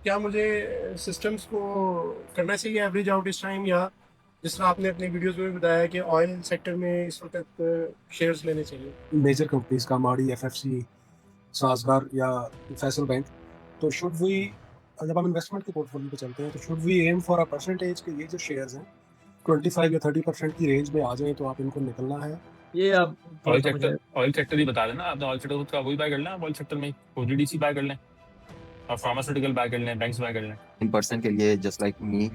क्या मुझे सिस्टम्स को करना चाहिए एवरेज आउट इस टाइम, या जिस तरह आपने अपनी वीडियोस में भी बताया कि ऑयल सेक्टर में इस वक्त शेयर्स लेने चाहिए? मेजर कंपनीज का माड़ी, एफएफसी, साजगार या फैसल बैंक। तो शुड वी, जब हम इन्वेस्टमेंट के पोर्टफोलियो पे चलते हैं तो should we aim for a percentage के ये जो शेयर्स हैं 25 या 30% की रेंज में आ जाए तो आप इनको निकलना है। ये आप ऑयल थोड़ा-सा मुझे सेक्टर ऑयल सेक्टर ही बता देना आपने। ऑयल सेक्टर का वही बाय कर लें आप, ऑयल सेक्टर में ओजीडीसी बाय कर लें और फार्मास्यूटिकल बाय कर लें, बैंक्स बाय कर लें। इन पर्सन के लिए जस्ट लाइक मी,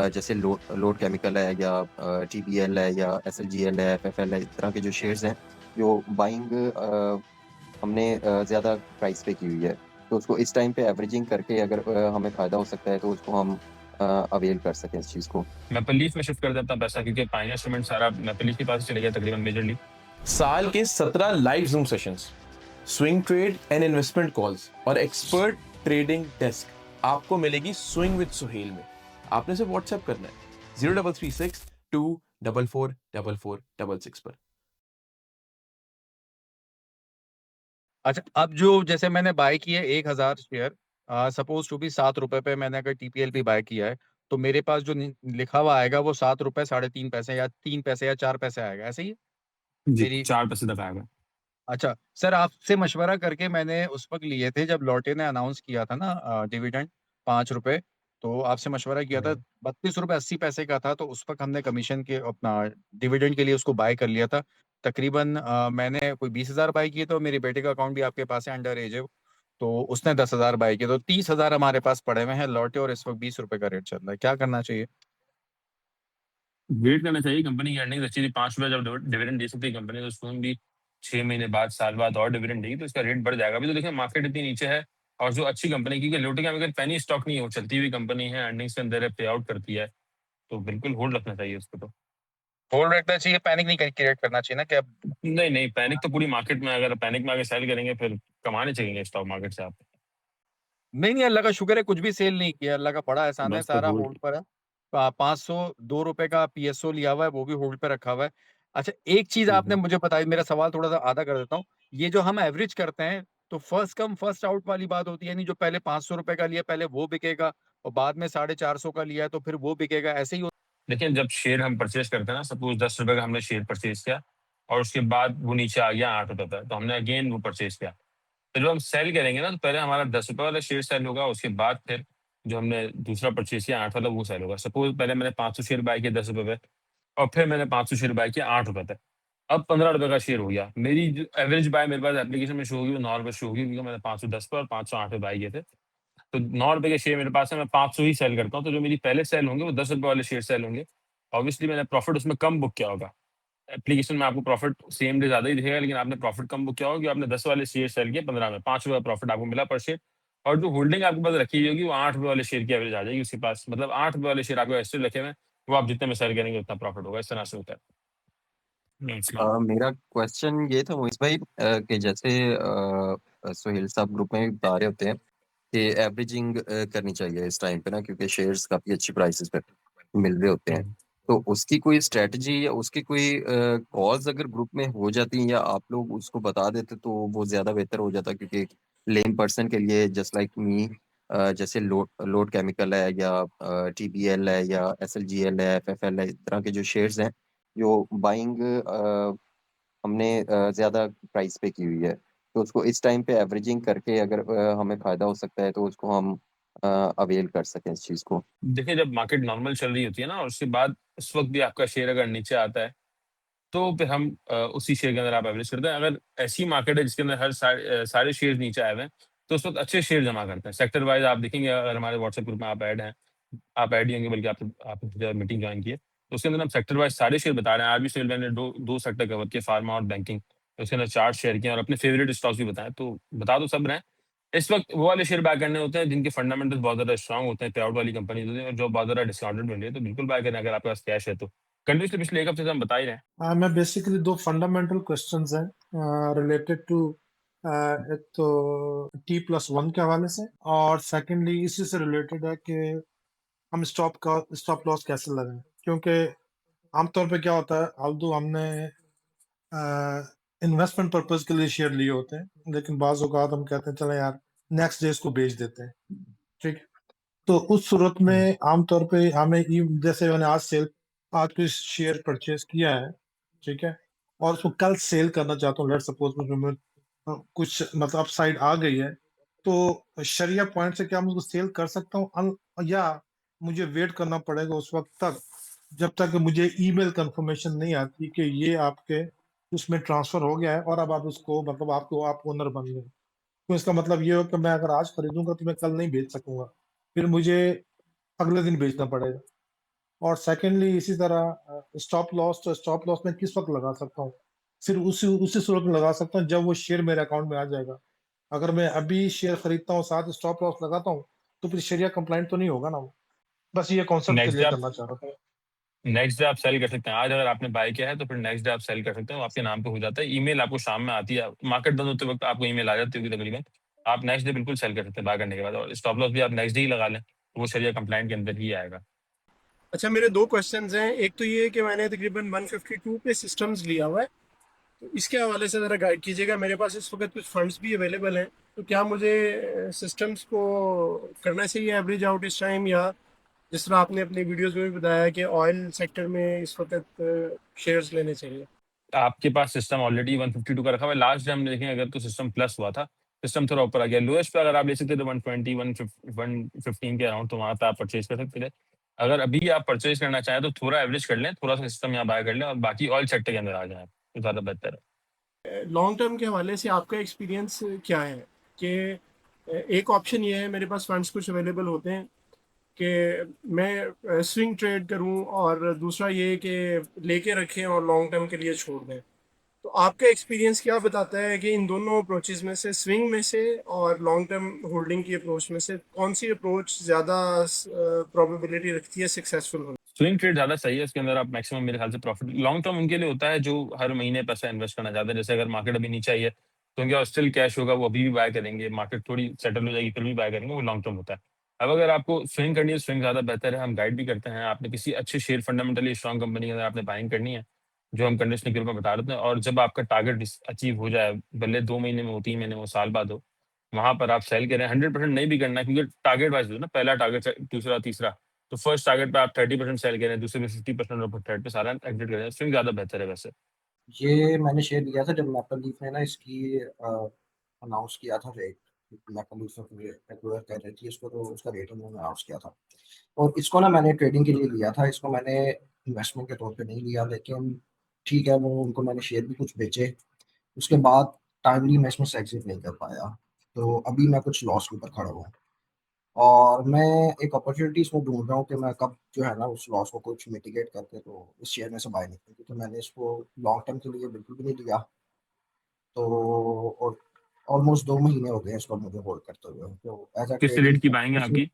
जैसे लोड केमिकल है या टीबीएल है या एसएलजीएल है, एफएफएल है, इस तरह के जो शेयर्स हैं जो बाइंग हमने ज़्यादा प्राइस पे की हुई है, तो उसको इस टाइम पे एवरेजिंग करके अगर हमें फ़ायदा हो सकता है तो उसको हम अवेल कर सकें इस चीज़ को। मैपल लीफ में शिफ्ट कर दें अपना पैसा, क्योंकि पायनियर इंस्ट्रूमेंट सारा मैपल लीफ के पास ही चले गया तकरीबन मेजरली। साल के 17 live zoom sessions, swing trade and investment calls और एक्सपर्ट ट्रेडिंग डेस्क आपको मिलेगी स्विंग विद सुहेल में। आपने सिर्फ व्हाट्सएप करना है 033624444466 पर। अच्छा, अब जो जैसे मैंने बाय किए 1000 शेयर, सपोज टू बी 7 रुपए पे मैंने अगर टीपीएल भी बाय किया है, तो मेरे पास जो लिखा हुआ आएगा वो 7 रुपए 3.5 पैसे या 3 पैसे या 4 पैसे आएगा, ऐसे ही है जी, मेरी? 4 पैसे तक आएगा। अच्छा सर, आपसे मशवरा करके मैंने उस वक्त लिए थे जब लॉटे ने अनाउंस किया था ना डिविडेंड 5 रुपए। तो आपसे मशवरा किया था, 32 रुपए 80 पैसे का था, तो उस वक्त हमने कमीशन के अपना डिविडेंड के लिए उसको बाय कर लिया था। तकरीबन मैंने कोई 20,000 बाय किए, तो मेरे बेटे का अकाउंट भी आपके पास है, अंडर एज है वो। तो उसने 10,000 बाय किए, तो 30,000 हमारे पास पड़े हुए हैं लॉटे, और इस वक्त 20 रुपए का रेट चल रहा है। क्या करना चाहिए? वेट करना चाहिए, कंपनी की अर्निंग्स अच्छी थी। 5 रुपए जब डिविडेंड दे सकती है कंपनी, तो उसको भी 6 महीने बाद, साल बाद और डिविडेंड देगी, तो इसका रेट बढ़ जाएगा। अभी तो देखिए मार्केट इतनी नीचे है, और जो अच्छी कंपनी, क्योंकि लोटे का अगर पेनी स्टॉक नहीं है, वो चलती हुई कंपनी है, अर्निंग्स के अंदर पे आउट करती है, तो बिल्कुल होल्ड रखना चाहिए उसको तो। होल्ड रखना चाहिए, पैनिक नहीं क्रिएट करना चाहिए ना कि अब। नहीं नहीं, पैनिक तो पूरी मार्केट में, अगर पैनिक में आगे सेल करेंगे फिर कमाने चाहिए स्टॉक मार्केट से आप। नहीं नहीं, अल्लाह का शुक्र है कुछ भी सेल नहीं किया, अल्लाह का बड़ा एहसान है, बस फिर सारा होल्ड। होल्ड पर है। 502 रुपए का पीएसओ लिया हुआ है, वो भी होल्ड पे रखा हुआ है। अच्छा, एक चीज आपने मुझे बताई, मेरा सवाल थोड़ा सा आधा कर देता हूँ। ये जो हम एवरेज करते हैं, तो फर्स्ट कम फर्स्ट आउट वाली बात होती है, यानी जो पहले 500 रुपए का लिया पहले वो बिकेगा, और बाद में 450 का लिया है तो फिर वो बिकेगा, ऐसे ही देखिए, जब शेयर हम परचेज करते हैं ना, सपोज 10 रुपए का हमने शेयर परचेज किया, और उसके बाद वो नीचे आ गया 8 रुपए पर, तो हमने अगेन वो परचेज किया। तो जब हम सेल करेंगे ना, तो पहले हमारा 10 रुपए वाला शेयर सेल होगा, उसके बाद फिर जो हमने दूसरा परचेज किया 8 वाला, वो सेल होगा। सपोज पहले मैंने 500 शेयर बाय किए 10 रुपए पे, और फिर मैंने 500 शेयर बाय किया 8 रुपए पे। अब 15 रुपए का शेयर हो गया। मेरी जो एवरेज बाय मेरे पास एप्लीकेशन में शो होगी, वो 9 रुपए शो होगी, क्योंकि मैंने 510 पे और 508 पे बाय किए थे। तो 9 रुपए के शेयर मेरे पास है, मैं 500 ही सेल करता हूँ, तो जो मेरी पहले सेल होंगे वो 10 रुपए वाले शेयर सेल होंगे। ऑब्वियसली मैंने प्रॉफिट उसमें कम बुक किया होगा। एप्लीकेशन में आपको प्रॉफिट सेम डे ज़्यादा ही दिखेगा, लेकिन आपने प्रॉफिट कम बुक किया होगा, कि आपने 10 वाले शेयर सेल किए 15 में, 5 रुपए का प्रॉफिट आपको मिला पर शेयर। और जो होल्डिंग आपके पास रखी हुई होगी, वो 8 रुपए वाले शेयर की एवरेज आ जाएगी उसके पास। मतलब 8 रुपए वाले शेयर आपके ऐसे रखे हुए हैं, वो आप जितने में सेल करेंगे उतना प्रॉफिट होगा। इस तरह से होता है। मेरा क्वेश्चन ये था मोइस भाई, कि जैसे सोहेल साहब ग्रुप में बता रहे होते हैं कि एवरेजिंग करनी चाहिए इस टाइम पे ना, क्योंकि शेयर्स काफी अच्छी प्राइसेस पे मिल रहे होते हैं। तो उसकी कोई स्ट्रेटजी या उसकी कोई कॉल्स अगर ग्रुप में हो जाती हैं या आप लोग उसको बता देते तो वो ज्यादा बेहतर हो जाता, क्योंकि लेम पर्सन के लिए जस्ट लाइक मी, जैसे लोड केमिकल है या टीबीएल है या एसएलजीएल है, एफएफएल है, इस तरह के जो शेयर्स हैं जो बाइंग हमने ज़्यादा प्राइस पे की हुई है, तो उसको इस टाइम पे एवरेजिंग करके अगर हमें फ़ायदा हो सकता है तो उसको हम अवेल कर सकें इस चीज़ को। देखिए, जब मार्केट नॉर्मल चल रही होती है ना, और उसके बाद उस वक़्त भी आपका शेयर अगर नीचे आता है, तो फिर हम उसी शेयर के अंदर आप एवरेज करते हैं। अगर ऐसी मार्केट है जिसके अंदर सारे शेयर्स नीचे आए हुए हैं, तो उस वक़्त अच्छे शेयर जमा करते हैं। सेक्टर वाइज़ आप देखेंगे, अगर हमारे व्हाट्सएप ग्रुप में आप ऐड हैं, आप ऐड ही होंगे, बल्कि आपने मीटिंग जॉइन की है। तो उसके अंदर हम सेक्टर वाइज़ सारे शेयर बता रहे हैं। आज भी सेल मैंने 2 सेक्टर कवर किए, फार्मा और बैंकिंग। तो उसके अंदर चार्ट शेयर किए और अपने फेवरेट स्टॉक्स भी बताएँ, तो बता तो सब रहे हैं। इस वक़्त वो वाले शेयर बाय करने होते हैं जिनके फंडामेंटल्स बहुत ज़्यादा स्ट्रॉन्ग होते हैं, पे आउट वाली कंपनीज़ होती हैं, और जो बहुत ज़्यादा डिस्काउंटेड मिल रही है, तो बिल्कुल बाय करें अगर आपके पास कैश है तो। कंटिन्यूअसली पिछले 1 हफ्ते से हम बता ही रहे हैं। मैं बेसिकली दो फंडामेंटल क्वेश्चंस हैं रिलेटेड टू, एक तो T+1 के हवाले से, और सेकेंडली इसी से रिलेटेड है कि हम स्टॉप लॉस कैसे लगाएं, क्योंकि आमतौर पे क्या होता है, although हमने इन्वेस्टमेंट पर्पज के लिए शेयर लिए होते हैं, लेकिन बाज औकात हम कहते हैं चले यार नेक्स्ट डे इसको बेच देते हैं, ठीक है। तो उस सूरत में आमतौर पे हमें जैसे मैंने आज कोई शेयर परचेज किया है, ठीक है, और उसको कल सेल करना चाहता हूँ, लेट सपोज में कुछ मतलब अपसाइड आ गई है, तो शरिया पॉइंट से क्या मैं उसको सेल कर सकता हूँ, या मुझे वेट करना पड़ेगा उस वक्त तक जब तक मुझे ईमेल कंफर्मेशन नहीं आती कि ये आपके उसमें ट्रांसफर हो गया है और अब आप उसको मतलब आप ओनर बन गए। तो इसका मतलब ये हो कि मैं अगर आज खरीदूंगा तो मैं कल नहीं बेच सकूंगा, फिर मुझे अगले दिन बेचना पड़ेगा। और सेकेंडली इसी तरह स्टॉप लॉस मैं किस वक्त लगा सकता हूँ? सिर्फ उसी उसी सूरत में लगा सकता हूँ जब वो शेयर मेरे अकाउंट में आ जाएगा। अगर मैं अभी शेयर खरीदता हूँ साथ स्टॉप लॉस लगाता हूँ तो फिर शरिया कंप्लाइंट तो नहीं होगा ना वो। बस ये कॉन्सेप्ट नेक्स्ट डे क्लियर आप करना चाह रहा था। नेक्स्ट डे आप सेल कर सकते हैं। आज अगर आपने बाय किया है तो फिर नेक्स्ट डे आप सेल कर सकते हैं, वो आपके नाम पे हो जाता है। ईमेल आपको शाम में आती है, मार्केट बंद होते वक्त आपको ईमेल आ जाती होगी तकरीबन। आप नेक्स्ट डे बिल्कुल सेल कर सकते हैं बाय करने के बाद, और स्टॉप लॉस भी आप नेक्स्ट डे ही लगा लें तो वो शरिया कंप्लाइंट के अंदर ही आएगा। अच्छा, मेरे दो क्वेश्चंस हैं। एक तो ये है कि मैंने तकरीबन 152 पे सिस्टम्स लिया हुआ है, तो इसके हवाले से ज़रा गाइड कीजिएगा। मेरे पास इस वक्त कुछ फंड्स भी अवेलेबल हैं, तो क्या मुझे सिस्टम्स को करना चाहिए एवरेज आउट इस टाइम, या जिस तरह आपने अपनी वीडियोस में भी बताया कि ऑयल सेक्टर में इस वक्त शेयर्स लेने चाहिए? आपके पास सिस्टम ऑलरेडी 152 का रखा हुआ है। लास्ट टाइम हमने देखें अगर तो सिस्टम प्लस हुआ था, सिस्टम थोड़ा ऊपर आ गया। लोएस्ट पे अगर आप ले सकते थे 120 115 के अराउंड, तो वहां पे आप परचेज कर सकते थे। अगर अभी आप परचेज करना चाहें तो थोड़ा एवरेज कर लें, थोड़ा सा सिस्टम यहाँ बाय कर लें और बाकी ऑयल सेक्टर के अंदर आ जाए तो ज्यादा बेहतर है। लॉन्ग टर्म के हवाले से आपका एक्सपीरियंस क्या है कि एक ऑप्शन ये है, मेरे पास फंड्स कुछ अवेलेबल होते हैं कि मैं स्विंग ट्रेड करूं, और दूसरा ये कि लेके रखें और लॉन्ग टर्म के लिए छोड़ दें। तो आपका एक्सपीरियंस क्या बताता है कि इन दोनों अप्रोचेस में से, स्विंग में से और लॉन्ग टर्म होल्डिंग की अप्रोच में से, कौन सी अप्रोच ज़्यादा प्रोबेबिलिटी रखती है सक्सेसफुल होने? स्विंग ट्रेड ज्यादा सही है, इसके अंदर आप मैक्सिमम मेरे ख्याल से प्रॉफिट लॉन्ग टर्म उनके लिए होता है जो हर महीने पैसा इन्वेस्ट करना चाहते हैं। जैसे अगर मार्केट अभी नीचे आई है तो उनके पास स्टिल कैश होगा, वो अभी भी बाय करेंगे। मार्केट थोड़ी सेटल हो जाएगी फिर भी बाय करेंगे, वो लॉन्ग टर्म होता है। अब अगर आपको स्विंग करनी है, स्विंग ज्यादा बेहतर है, हम गाइड भी करते हैं। आपने किसी अच्छे शेयर फंडामेंटली स्ट्रॉन्ग कंपनी के अंदर आपने बाइंग करनी है, जो हम कंडीशनल के रूप में बता देते हैं, और जब आपका टारगेट अचीव हो जाए, भले 2 महीने में हो, 3 महीने में हो, साल बाद हो, वहां पर आप सेल करें। 100% नहीं भी करना है क्योंकि टारगेट वाइज हो ना, पहला टारगेट, दूसरा, तीसरा, तो फर्स्ट टारगेट पे आप 30% सेल करें, दूसरे में 50% और थर्ड पे सारा एग्जिट करें, स्विंग ज्यादा बेहतर है वैसे। ये मैंने शेयर लिया था जब मैपल लीफ ने ना इसकी अनाउंस किया था रेट। मैपल लीफ एक्वायर कर रही थी इसको, तो उसका रेट उन्होंने अनाउंस किया था। और इसको ना मैंने ट्रेडिंग के लिए लिया था, इसको मैंने इन्वेस्टमेंट के तौर पे नहीं लिया। लेकिन ठीक है, वो उनको मैंने शेयर भी कुछ बेचे। उसके बाद टाइमली मैं इसमें से एग्जिट नहीं कर पाया, तो अभी मैं कुछ लॉस के ऊपर खड़ा हुआ हूँ। और मैं एक अपॉर्चुनिटी इसमें ढूंढ रहा हूँ कि मैं कब जो है ना उस लॉस को कुछ मिटिगेट करके तो इस शेयर में से बाय निकलूँ, क्योंकि मैंने इसको लॉन्ग टर्म के लिए बिल्कुल भी नहीं लिया। तो और ऑलमोस्ट 2 महीने हो गए हैं इसको मुझे होल्ड करते हुए, तो एज अ किस रेट ट्रेडिंग। की बाइंग है आपकी?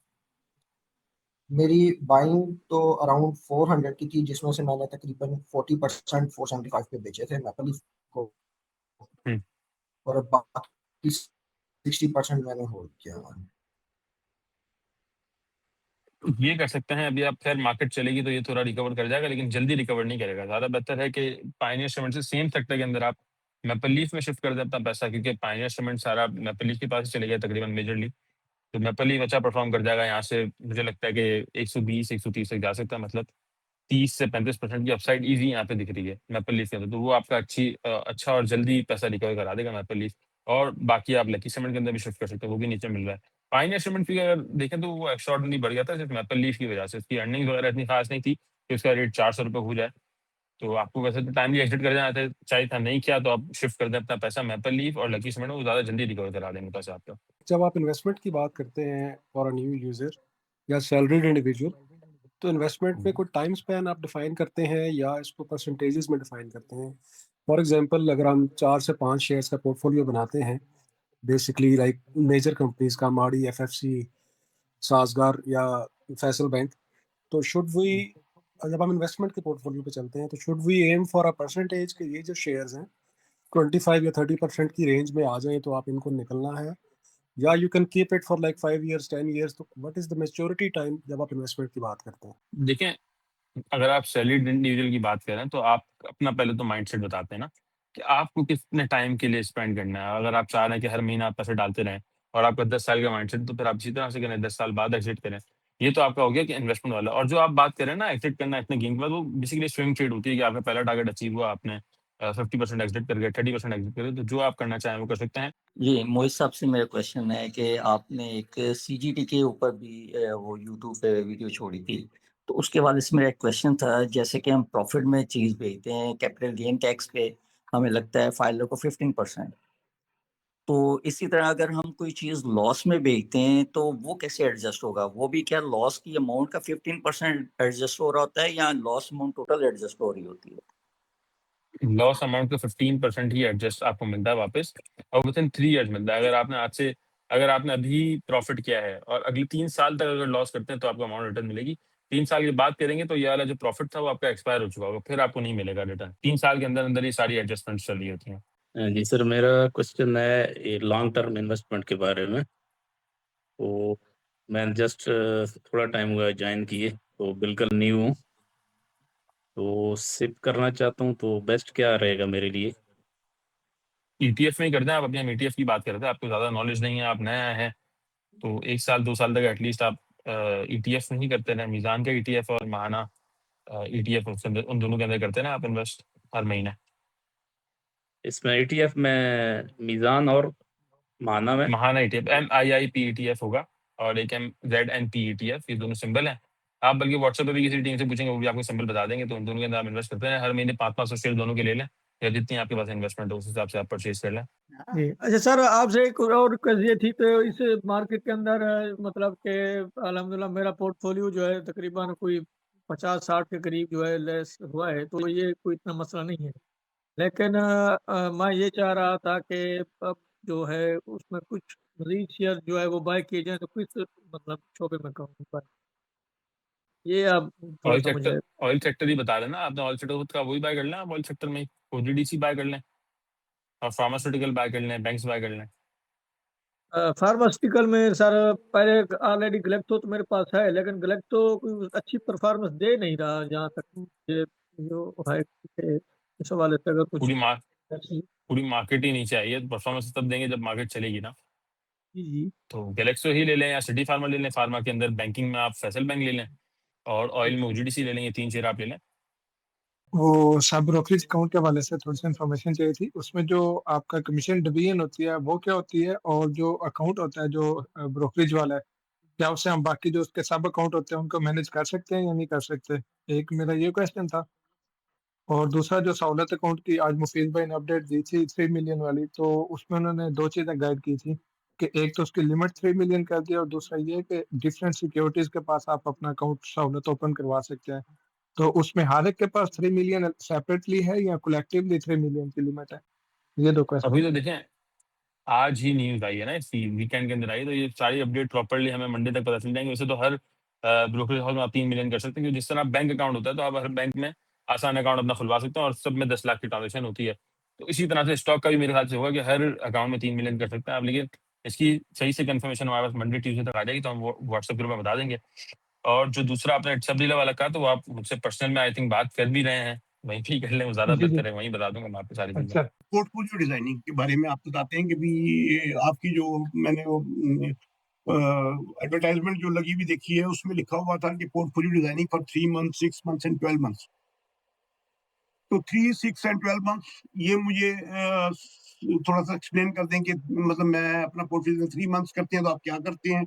मेरी बाइंग तो अराउंड 400 की थी, जिसमें से मैंने तकरीबन 40% 475 पे बेचे थे मैपल को, हम्म, और बाकी 60% मैंने होल्ड किया हुआ है। ये कर सकते हैं। अभी आप खैर मार्केट चलेगी तो ये थोड़ा रिकवर कर जाएगा, लेकिन जल्दी रिकवर नहीं करेगा। ज्यादा बेहतर है कि पायनियर सीमेंट से सेम सेक्टर के अंदर आप मैपल लीफ में शिफ्ट कर दें अपना पैसा, क्योंकि पायनियर सीमेंट सारा मैपल लीफ के पास ही चले गया तकरीबन मेजरली। तो मैपल लीफ अच्छा परफॉर्म कर जाएगा यहाँ से, मुझे लगता है कि 120 130 तक जा सकता है। मतलब 30 से 35% की अपसाइड इजी यहाँ पे दिख रही है मैपल लीफ के अंदर, तो वो आपका अच्छा और जल्दी पैसा रिकवर करा देगा मैपल लीफ। और बाकी आप लकी सीमेंट के अंदर भी शिफ्ट कर सकते हैं, वो भी नीचे मिल रहा है। पाइनियर सीमेंट की अगर देखें तो वो एक्स्ट्राऑर्डिनरी बढ़ गया था सिर्फ मैपल लीफ की वजह से। उसकी अर्निंग वगैरह इतनी खास नहीं थी कि उसका रेट 400 रुपये हो जाए। तो आपको वैसे तो टाइमली एग्जिट कर जाना चाहिए था, नहीं किया तो आप शिफ्ट कर दें अपना पैसा मैपल लीफ और लकी सीमेंट, वो ज्यादा जल्दी रिकवर करा देंगे पैसा आपका। जब आप इन्वेस्टमेंट की बात करते हैं फॉर अ न्यू यूज़र या सैलरीड इंडिविजुअल, तो इन्वेस्टमेंट में कोई टाइम स्पैन आप डिफाइन करते हैं या इसको परसेंटेजेस में डिफाइन करते हैं? फॉर एग्जांपल, अगर हम 4 से 5 शेयर्स का पोर्टफोलियो बनाते हैं, बेसिकली लाइक मेजर कंपनीज का, माड़ी, एफएफसी, सासगार या फैसल बैंक, तो शुड वी, जब हम इन्वेस्टमेंट के पोर्टफोलियो पे चलते हैं, तो should we aim for a percentage के ये जो शेयर्स हैं 25 या 30% की रेंज में आ जाएं तो आप इनको निकलना है, या you can keep it for like 5 years 10 years? तो what is the maturity time जब आप इन्वेस्टमेंट की बात करते हैं? देखें, अगर आप सैलरीड इंडिविजुअल की बात करें तो आप अपना पहले तो माइंडसेट बताते हैं ना कि आपको कितने टाइम के लिए स्पेंड करना है। अगर आप चाह रहे हैं कि हर महीना आप पैसे डालते रहें और आपका 10 साल का माइंडसेट, तो फिर आप इसी तरह से करें, 10 साल बाद एग्जिट करें। ये तो आपका हो गया कि इन्वेस्टमेंट वाला। और जो आप बात कर रहे हैं ना एग्जिट करना अपने गेम के बाद, वो बेसिकली स्विंग ट्रेड होती है कि आपका पहला टारगेट अचीव हुआ, आपने 50% एग्जिट कर गए, 30% एग्जिट कर गए, तो जो आप करना चाहें वो कर सकते हैं। ये मोहित साहब से मेरा क्वेश्चन है कि आपने एक सीजीटी के ऊपर भी वो यूट्यूब पे वीडियो छोड़ी थी, तो उसके हवाले से मेरा एक क्वेश्चन था। जैसे कि हम प्रॉफिट में चीज़ बेचते हैं, कैपिटल गेन टैक्स पे हमें लगता है फाइलर को 15%, तो इसी तरह अगर हम कोई चीज़ लॉस में बेचते हैं तो वो कैसे एडजस्ट होगा? वो भी क्या लॉस की अमाउंट का 15% एडजस्ट हो रहा होता है या लॉस अमाउंट टोटल एडजस्ट हो रही होती है? लॉस अमाउंट का 15% ही एडजस्ट आपको मिलता है वापस, और विद इन 3 इयर्स मिलता है। अगर आपने अभी प्रॉफिट किया है और अगले 3 साल तक अगर लॉस करते हैं तो आपको अमाउंट रिटर्न मिलेगी। 3 साल की बात करेंगे तो ये वाला जो प्रॉफिट था वो आपका एक्सपायर हो चुका होगा, फिर आपको नहीं मिलेगा रिटर्न। 3 साल के अंदर अंदर ये सारी एडजस्टमेंट्स चल रही होती हैं। जी सर, मेरा क्वेश्चन है ये लॉन्ग टर्म इन्वेस्टमेंट के बारे में। तो मैं जस्ट थोड़ा टाइम हुआ है ज्वाइन किए, तो बिल्कुल न्यू हूँ, तो सिप करना चाहता हूँ, तो बेस्ट क्या रहेगा मेरे लिए? ईटीएफ में ही करते हैं आप। अभी हम ईटीएफ की बात कर रहे थे, आपको ज्यादा नॉलेज नहीं है, आप नए आए हैं, तो 1 साल 2 साल तक एटलीस्ट आप ईटीएफ में ही करते रहे। मीज़ान का ईटीएफ और महाना ईटीएफ, उन दोनों के अंदर करते हैं आप इन्वेस्ट हर महीने। इसमें ईटीएफ में मीज़ान और महाना में? महाना ईटीएफ, MIIP ईटीएफ होगा, और एक ZNP ईटीएफ, ये दोनों सिंबल हैं। आप बल्कि व्हाट्सएप पे भी किसी टीम से पूछेंगे, वो भी आपको सिंबल बता देंगे। तो उन दोनों के अंदर आप इन्वेस्ट करते हैं, हर महीने 500 शेयर दोनों के ले लें, या जितनी आपके पास इन्वेस्टमेंट हो उस हिसाब से आप परचेज कर लें। जी अच्छा सर, आपसे एक और ये थी, तो इस मार्केट के अंदर मतलब कि अल्हम्दुलिल्लाह मेरा पोर्टफोलियो जो है तकरीबन कोई 50-60 के करीब जो है लेस हुआ है, तो ये कोई इतना मसला नहीं है। लेकिन मैं ये चाह रहा था कि अब जो है उसमें कुछ मजीद शेयर जो है वो बाय किए जाए, तो किस मतलब शोबे में कहूँ बाय, ये आप थोड़ा ऑयल सा सेक्टर, मुझे। ऑयल सेक्टर ही बता देना आपने। ऑयल सेक्टर खुद का वही बाय कर लें आप, ऑयल सेक्टर में ही OGDC बाय कर लें, और फार्मास्यूटिकल बाय कर लें, बैंक्स बाय कर लें। फार्मास्यूटिकल में सर पहले ऑलरेडी ग्लेक्सो तो मेरे पास है, लेकिन ग्लेक्सो कोई अच्छी परफॉर्मेंस दे नहीं रहा, जहाँ तक मुझे जो है कि इस हवाले से अगर कुछ पूरी मार ऐसी। पूरी मार्केट ही नीचे आई है, तो परफॉर्मेंस तब देंगे जब मार्केट चलेगी ना। जी जी। तो गैलेक्सो ही ले लें या सिटी फार्मा ले लें। फार्मा के अंदर बैंकिंग में आप फैसल बैंक ले लें, और ऑयल में OGDC ले लें। ये 3 शेयर आप ले लें। वो सब ब्रोकरेज अकाउंट के हवाले से थोड़ी सी इन्फॉर्मेशन चाहिए थी। उसमें जो आपका कमीशन डिवीजन होती है वो क्या होती है, और जो अकाउंट होता है जो ब्रोकरेज वाला है, क्या उससे हम बाकी जो उसके सब अकाउंट होते हैं उनको मैनेज कर सकते हैं या नहीं कर सकते? एक मेरा ये क्वेश्चन था। और दूसरा, जो सहूलत अकाउंट की आज मुफीद भाई ने अपडेट दी थी 3 मिलियन वाली, तो उसमें उन्होंने 2 चीज़ें गाइड की थी कि एक तो उसकी लिमिट 3 मिलियन कर दी, और दूसरा ये कि डिफरेंट सिक्योरिटीज़ के पास आप अपना अकाउंट सहूलत ओपन करवा सकते हैं। तो उसमें हर एक के पास 3 मिलियन सेपरेटली है या कलेक्टिवली 3 मिलियन की लिमिट है? ये 2 अभी क्वेश्चन। तो देखें, आज ही न्यूज़ आई है ना, इसी वीकेंड के अंदर आई, तो ये सारी अपडेट प्रॉपर्ली हमें मंडे तक पता चल जाएंगे। वैसे तो हर ब्रोकरेज हाउस में आप 3 मिलियन कर सकते हैं, क्योंकि जिस तरह आप बैंक अकाउंट होता है, तो आप हर बैंक में आसान अकाउंट अपना खुलवा सकते हैं, और सब में 10 लाख की ट्रांजेक्शन होती है। तो इसी तरह से स्टॉक का भी मेरे ख्याल से होगा कि हर अकाउंट में 3 मिलियन कर सकते हैं आप। लेकिन इसकी सही से कंफर्मेशन हमारे पास मंडे ट्यूजडे तक आ जाएगी, तो हम व्हाट्सएप ग्रुप में बता देंगे। और जो दूसरा आपने सबरीला वाला कहा, तो वो आप मुझसे पर्सनल में आई थिंक बात कर भी रहे हैं, वहीं पे ही कर लें, वो ज्यादा जी जी। बेहतर है। वहीं बता दूंगा मैं आपको सारी चीजें। अच्छा। पोर्टफोलियो डिजाइनिंग के बारे में आप बताते हैं कि भी ये आपकी जो मैंने वो एडवर्टाइजमेंट जो लगी हुई देखी है, उसमें लिखा हुआ था कि portfolio designing for 3 month 6 months and 12 months. तो 3, 6 एंड 12 मंथ्स ये मुझे थोड़ा सा एक्सप्लेन कर दें कि मतलब मैं अपना पोर्टफोलियो 3 मंथ्स करते हैं तो आप क्या करते हैं,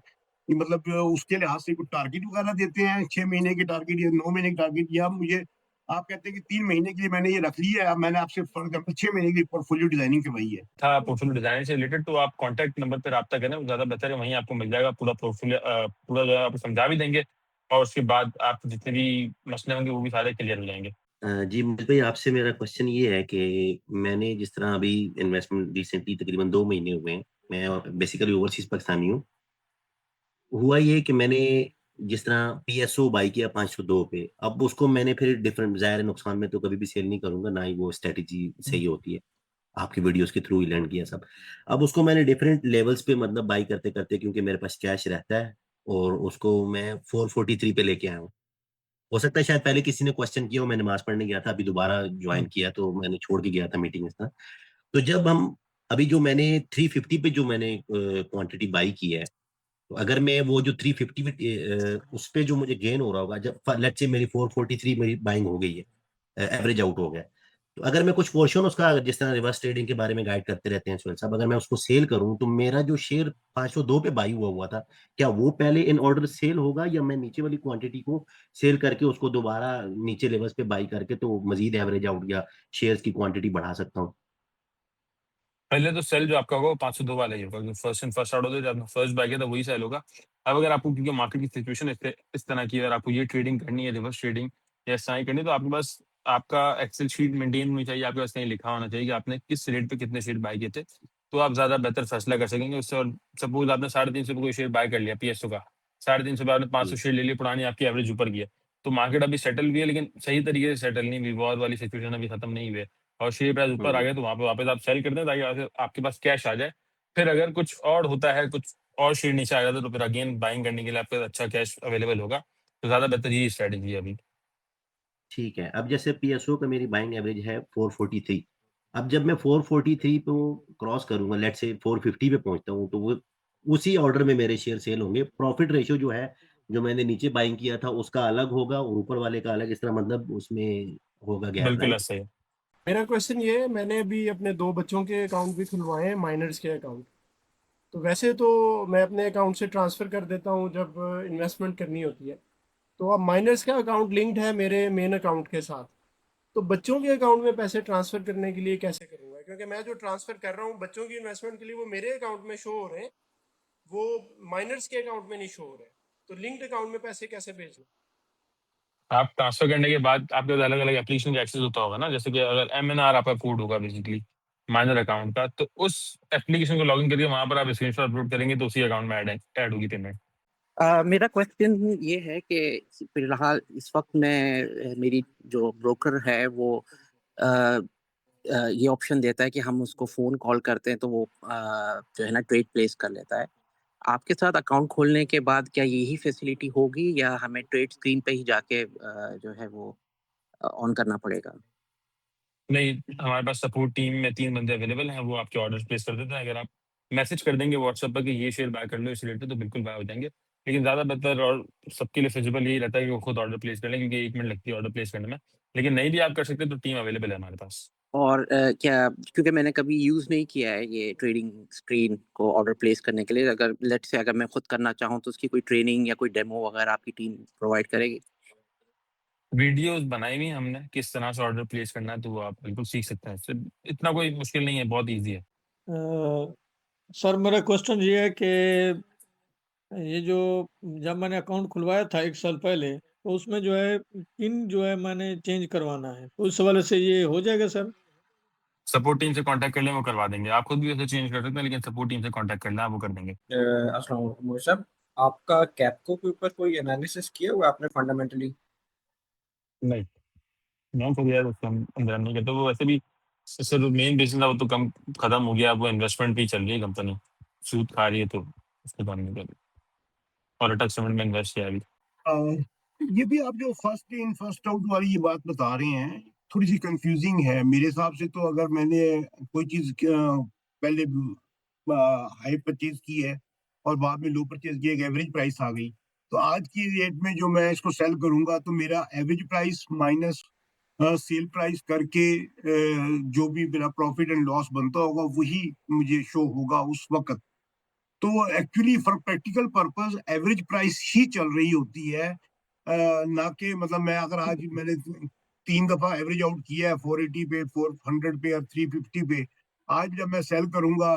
कि मतलब उसके लिहाज से कुछ टारगेट वगैरह देते हैं, 6 महीने के टारगेट या 9 महीने के टारगेट, या मुझे आप कहते हैं कि 3 महीने के लिए मैंने ये रख लिया है, अब मैंने आपसे फॉर एग्जाम्पल 6 महीने की पोर्टफोलियो डिजाइनिंग करवाई है। था पोर्टफोलियो डिजाइन से रिलेटेड, तो आप कॉन्टैक्ट नंबर पर रब्ता करें, वो ज्यादा बेहतर है। वहीं आपको मिल जाएगा पूरा पोर्टफोलियो, पूरा जो है आपको समझा भी देंगे, और उसके बाद आप जितने भी मसले होंगे वो भी सारे क्लियर हो जाएंगे। जी मोहित भाई, आपसे मेरा क्वेश्चन ये है कि मैंने जिस तरह अभी इन्वेस्टमेंट रिसेंटली तकरीबन 2 महीने हुए हैं, मैं बेसिकली ओवरसीज पाकिस्तानी हूँ। हुआ ये कि मैंने जिस तरह PSO बाई किया 502 पे, अब उसको मैंने फिर डिफरेंट ज़ाहिर है नुकसान में तो कभी भी सेल नहीं करूंगा, ना ही वो स्ट्रेटेजी सही होती है। आपकी वीडियोस के थ्रू ही लर्न किया सब। अब उसको मैंने डिफरेंट लेवल्स पे मतलब बाई करते करते, क्योंकि मेरे पास कैश रहता है, और उसको मैं 443 पे लेके आया हूँ। हो सकता है शायद पहले किसी ने क्वेश्चन किया हो, मैं नमाज पढ़ने गया था, अभी दोबारा ज्वाइन किया तो मैंने छोड़ के गया था मीटिंग इस तरह। तो जब हम अभी जो मैंने 350 पे जो मैंने क्वांटिटी बाई की है, तो अगर मैं वो जो 350 उस पे जो मुझे गेन हो रहा होगा, जब लेट्स से मेरी 443 मेरी बाइंग हो गई है, एवरेज आउट हो गया, तो अगर मैं कुछ पोर्शन उसका, जिस तरह रिवर्स ट्रेडिंग के बारे में गाइड करते रहते हैं सुहेल साहब, अगर मैं उसको सेल करूं, तो मेरा जो शेयर 502 पे बाई हुआ था, क्या वो पहले इन ऑर्डर सेल होगा, या मैं नीचे वाली क्वांटिटी को सेल करके उसको दोबारा नीचे लेवल्स पे बाई करके तो मजीद एवरेज आउट या शेयर्स की क्वांटिटी बढ़ा सकता हूँ? पहले तो सेल जो आपका होगा वो 502 वाला ही होगा, क्योंकि फर्स्ट इन फर्स्ट आउट होता है, जब आपने फर्स्ट बाय किया था वही सेल होगा। अब अगर आपको, क्योंकि मार्केट की सिचुएशन इस तरह की है, अगर आपको ये ट्रेडिंग करनी है, रिवर्स ट्रेडिंग या इस तरह की करनी है, तो आपके पास आपका एक्सेल शीट मेंटेन होनी चाहिए, आपके पास कहीं लिखा होना चाहिए कि आपने किस रेट पे कितने शेयर बाय किए थे, तो आप ज्यादा बेहतर फैसला कर सकेंगे उससे। और सपोज आपने 350 पे कोई शेयर बाय कर लिया पीएसओ का, 350 पे आपने 500 जी शेयर ले लिए, पुरानी आपकी एवरेज ऊपर गई है, तो मार्केट अभी सेटल भी है, लेकिन सही तरीके से सेटल नहीं हुई, वॉर वाली सिचुएशन अभी खत्म नहीं हुई है, और शेयर प्राइस ऊपर आ गया, तो वहां पे वापस आप सेल कर दें ताकि आपके पास कैश आ जाए। फिर अगर कुछ और होता है, कुछ और शेयर नीचे आ जाता है, तो फिर अगेन बाइंग करने के लिए आपके पास अच्छा कैश अवेलेबल होगा, तो ज्यादा बेहतर यही स्ट्रेटेजी है अभी। ठीक है। अब जैसे पीएसओ का मेरी बाइंग एवरेज है 443, अब जब मैं 443 को क्रॉस करूंगा, लेट्स से 450 पे पहुंचता हूं, तो वो उसी ऑर्डर में मेरे शेयर सेल होंगे। प्रॉफिट रेशियो जो है, जो मैंने नीचे बाइंग किया था उसका अलग होगा और ऊपर वाले का अलग, इस तरह मतलब उसमें होगा गैप, बिल्कुल राइट? ऐसा ही है। मेरा क्वेश्चन ये है, मैंने अभी अपने 2 बच्चों के अकाउंट भी खुलवाए हैं, माइनर्स के अकाउंट। तो वैसे तो मैं अपने अकाउंट से ट्रांसफ़र कर देता हूँ जब इन्वेस्टमेंट करनी होती है। तो अब माइनर्स का अकाउंट लिंक्ड है मेरे मेन अकाउंट के साथ। तो बच्चों के अकाउंट में पैसे ट्रांसफ़र करने के लिए कैसे करूँगा? क्योंकि मैं जो ट्रांसफ़र कर रहा हूँ बच्चों की इन्वेस्टमेंट के लिए, वो मेरे अकाउंट में शो हो रहे हैं, वो माइनर्स के अकाउंट में नहीं शो हो रहे हैं। तो लिंक्ड अकाउंट में पैसे कैसे भेजना? आप ट्रांसफर करने के बाद आपके पास अलग अलग एप्लीकेशन का एक्सेस होता होगा ना, जैसे कि अगर एमएनआर आपका कोड होगा बेसिकली माइनर अकाउंट का, तो उस एप्लीकेशन को लॉगिन करके वहां पर आप स्क्रीनशॉट अपलोड करेंगे तो उसी अकाउंट में ऐड होगी पेमेंट। मेरा क्वेश्चन ये है कि फिलहाल इस वक्त मेरी जो ब्रोकर है वो ये ऑप्शन देता है कि हम उसको फ़ोन कॉल करते हैं तो वो जो है ना ट्रेड प्लेस कर लेता है। आपके साथ अकाउंट खोलने के बाद क्या यही फैसिलिटी होगी या हमें ट्रेड स्क्रीन पे ही जाके जो है वो ऑन करना पड़ेगा? नहीं, हमारे पास सपोर्ट टीम में 3 बंदे अवेलेबल हैं, वो आपके ऑर्डर प्लेस कर देते हैं। अगर आप मैसेज कर देंगे व्हाट्सएप पर कि ये शेयर बाय कर लो इस रेट पे, तो बिल्कुल बाय हो जाएंगे। लेकिन ज़्यादा बेहतर और सबके लिए फिजिबल यही रहता है कि वो खुद ऑर्डर प्लेस कर लें, क्योंकि 1 मिनट लगती है ऑर्डर प्लेस करने में। लेकिन नहीं भी आप कर सकते तो टीम अवेलेबल है हमारे पास। और क्या, क्योंकि मैंने कभी यूज़ नहीं किया है ये ट्रेडिंग स्क्रीन को ऑर्डर प्लेस करने के लिए, अगर लेट्स से अगर मैं खुद करना चाहूँ तो उसकी कोई ट्रेनिंग या कोई डेमो वगैरह आपकी टीम प्रोवाइड करेगी? वीडियोज़ बनाई हुई हैं हमने, किस तरह से ऑर्डर प्लेस करना है, तो वो आप बिल्कुल सीख सकते हैं। इससे इतना कोई मुश्किल नहीं है, बहुत ईज़ी है। सर मेरा क्वेश्चन ये है कि ये जो जब मैंने अकाउंट खुलवाया था 1 साल पहले, तो उसमें जो है पिन जो है मैंने चेंज करवाना है, तो उस हवाले से ये हो जाएगा सर? सपोर्ट टीम से कॉन्टैक्ट कर लें, वो करवा देंगे। आप खुद भी वैसे चेंज कर सकते हैं, लेकिन सपोर्ट टीम से कॉन्टैक्ट कर लें, आप वो कर देंगे। अस्सलाम वालेकुम मोहित साहब, आपका कैपको के ऊपर कोई एनालिसिस किया हुआ है आपने फंडामेंटली? नहीं, नॉन फॉर यार उसको हम अंदर नहीं करते। वो वैसे भी सर मेन बिज़नेस था वो तो कम खत्म हो गया, अब वो इन्वेस्टमेंट पे ही चल रही है कंपनी। सूद खा रही है तो उसको बंद नहीं कर रही। और अटक सीमेंट में इन्वेस्ट किया अभी। अ, ये भी आप जो फर्स्ट इन फर्स्ट आउट वाली ये बात बता रहे हैं, थोड़ी सी कंफ्यूजिंग है मेरे हिसाब से। तो अगर मैंने कोई चीज़ पहले हाई परचेज़ की है और बाद में लो परचेज़ किया, एक एवरेज प्राइस आ गई, तो आज की रेट में जो मैं इसको सेल करूँगा, तो मेरा average price minus sale price करके जो भी मेरा प्रॉफिट एंड लॉस बनता होगा, वही मुझे शो होगा उस वक़्त। तो actually for practical purpose average price ही चल रही होती है, ना कि मतलब मैं अगर आज मैंने 3 दफ़ा एवरेज आउट किया है 480 पे, 400 पे और 350 पे, आज जब मैं सेल करूँगा,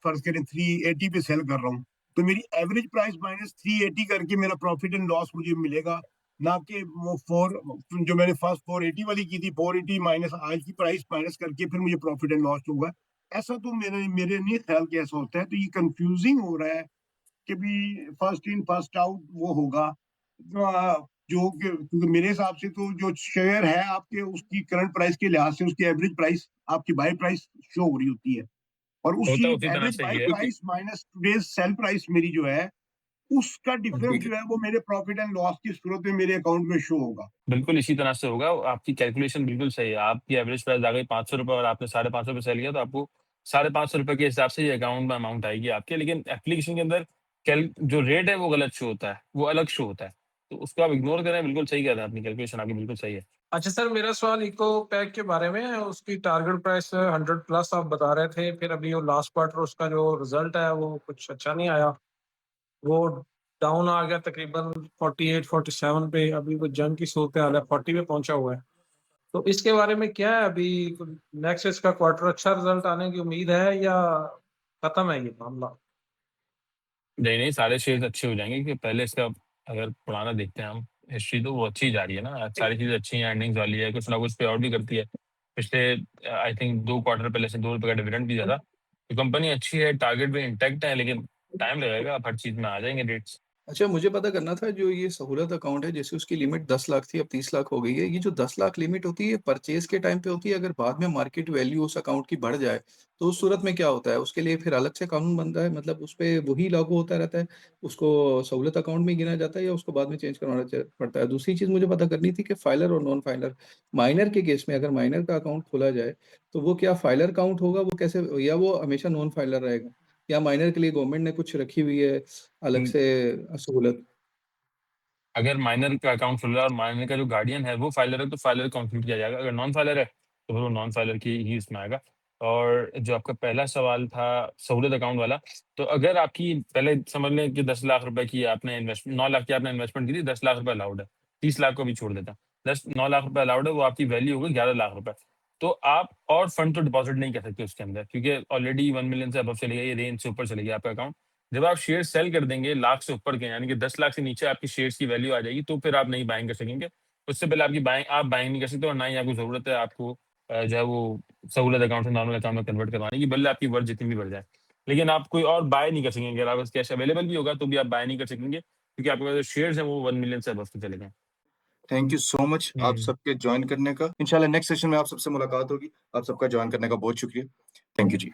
फ़र्ज़ करें 380 पे सेल कर रहा हूँ, तो मेरी एवरेज प्राइस माइनस 380 करके मेरा प्रॉफिट एंड लॉस मुझे मिलेगा, ना कि वो 4 जो मैंने फर्स्ट 480 वाली की थी, 480 माइनस आज की प्राइस माइनस करके फिर मुझे प्रॉफिट एंड लॉस होगा। ऐसा तो मेरे मेरे नहीं ख्याल कि ऐसा होता है। तो ये कंफ्यूजिंग हो रहा है कि भी फर्स्ट इन फर्स्ट आउट वो होगा, जो कि क्योंकि मेरे हिसाब से तो जो शेयर है आपके, उसकी करंट प्राइस के लिहाज से उसकी एवरेज प्राइस आपकी बाय प्राइस शो हो रही होती है, और होता उसी उसी तरह एवरेज से बाय ही है। Price minus today's sale price मेरी जो है, उसका डिफरेंस जो है वो मेरे प्रॉफिट एंड लॉस की सूरत में मेरे अकाउंट में शो होगा। बिल्कुल इसी तरह से होगा। आपकी कैलकुलेशन बिल्कुल सही है। आपकी एवरेज प्राइस आ गई ₹500 और आपने ₹550 पे सेल किया, तो आपको ₹550 के हिसाब से ये अकाउंट में अमाउंट आएगी आपके। लेकिन एप्लीकेशन के अंदर जो रेट है वो गलत शो होता है, वो अलग शो होता है, तो उसको आप इग्नोर करें। बिल्कुल सही कह रहे हैं, अपनी कैलकुलेशन आपकी बिल्कुल सही है। अच्छा सर, मेरा सवाल इको पैक के बारे में है। उसकी टारगेट प्राइस 100 प्लस आप बता रहे थे, फिर अभी वो लास्ट क्वार्टर उसका जो रिजल्ट है वो कुछ अच्छा नहीं आया, वो डाउन आ गया तकरीबन 48-47 पे। अभी वो जंग की सूरत हाल है, 40 पे पहुंचा हुआ है। तो इसके बारे में क्या है अभी? नेक्स्ट इसका क्वार्टर अच्छा रिजल्ट आने की उम्मीद है या खत्म है ये मामला? नहीं नहीं, सारे शेयर अच्छे हो जाएंगे, क्योंकि पहले इसका अगर पुराना देखते हैं हम हिस्ट्री, तो वो अच्छी जा रही है ना, सारी चीजें अच्छी हैं, अर्निंग्स वाली है, कुछ ना कुछ पे आउट भी करती है। पिछले आई थिंक 2 क्वार्टर पहले से 2 रुपए का डिविडेंड भी ज्यादा, तो कंपनी अच्छी है, टारगेट भी इंटैक्ट है, लेकिन टाइम लगेगा, अब हर चीज में आ जाएंगे रेट्स। अच्छा, मुझे पता करना था, जो ये सहूलत अकाउंट है, जैसे उसकी लिमिट 10 लाख थी, अब 30 लाख हो गई है। ये जो 10 लाख लिमिट होती है, परचेज़ के टाइम पे होती है? अगर बाद में मार्केट वैल्यू उस अकाउंट की बढ़ जाए, तो उस सूरत में क्या होता है? उसके लिए फिर अलग से कानून बनता है? मतलब उस पे वही लागू होता रहता है? उसको सहूलत अकाउंट में गिना जाता है या उसको बाद में चेंज करवाना पड़ता है? दूसरी चीज़ मुझे पता करनी थी कि फाइलर और नॉन फाइलर, माइनर के केस में अगर माइनर का अकाउंट खोला जाए, तो वो क्या फाइलर काउंट होगा? वो कैसे, या वो हमेशा नॉन फाइलर रहेगा? या माइनर के लिए गवर्नमेंट ने कुछ रखी हुई है अलग से सहूलत? अगर माइनर का अकाउंट खुल रहा है और माइनर का जो गार्डियन है वो फाइलर है, तो फाइलर कंप्लीट किया जाएगा। अगर नॉन फाइलर है तो फिर वो नॉन फाइलर की ही इसमें आएगा। और जो आपका पहला सवाल था सहूलत अकाउंट वाला, तो अगर आपकी पहले समझ लें कि 10 लाख रुपए की आपने इन्वेस्टमेंट, 9 लाख की आपने इन्वेस्टमेंट की थी, 10 लाख रुपए अलाउड है, 30 लाख को भी छोड़ देता, 9 लाख रुपए अलाउड है, वो आपकी वैल्यू होगी 11 लाख रुपए। तो आप और फंड तो डिपॉजिट नहीं कर सकते उसके अंदर, क्योंकि ऑलरेडी 1 मिलियन से अबव चले गया, ये रेंज से ऊपर चले गया आपका अकाउंट। जब आप शेयर सेल कर देंगे लाख से ऊपर के, यानी कि 10 लाख से नीचे आपकी शेयर्स की वैल्यू आ जाएगी, तो फिर आप नहीं बाइंग कर सकेंगे। उससे पहले आपकी बाइंग नहीं कर सकते, और ना ही आपको जरूरत है आपको जो है वो सहूलत अकाउंट से नॉर्मल अकाउंट में कन्वर्ट करवाने की, बल्कि आपकी वर्थ जितनी भी बढ़ जाए। लेकिन आप कोई और बाय नहीं कर सकेंगे। अगर आपके पास कैश अवेलेबल भी होगा तो भी आप बाय नहीं कर सकेंगे, क्योंकि आपके पास जो शेयर्स हैं वो 1 मिलियन से अबव के चले गए। थैंक यू सो मच आप सबके ज्वाइन करने का। इंशाल्लाह नेक्स्ट सेशन में आप सबसे मुलाकात होगी। आप सबका ज्वाइन करने का बहुत शुक्रिया। Thank you ji.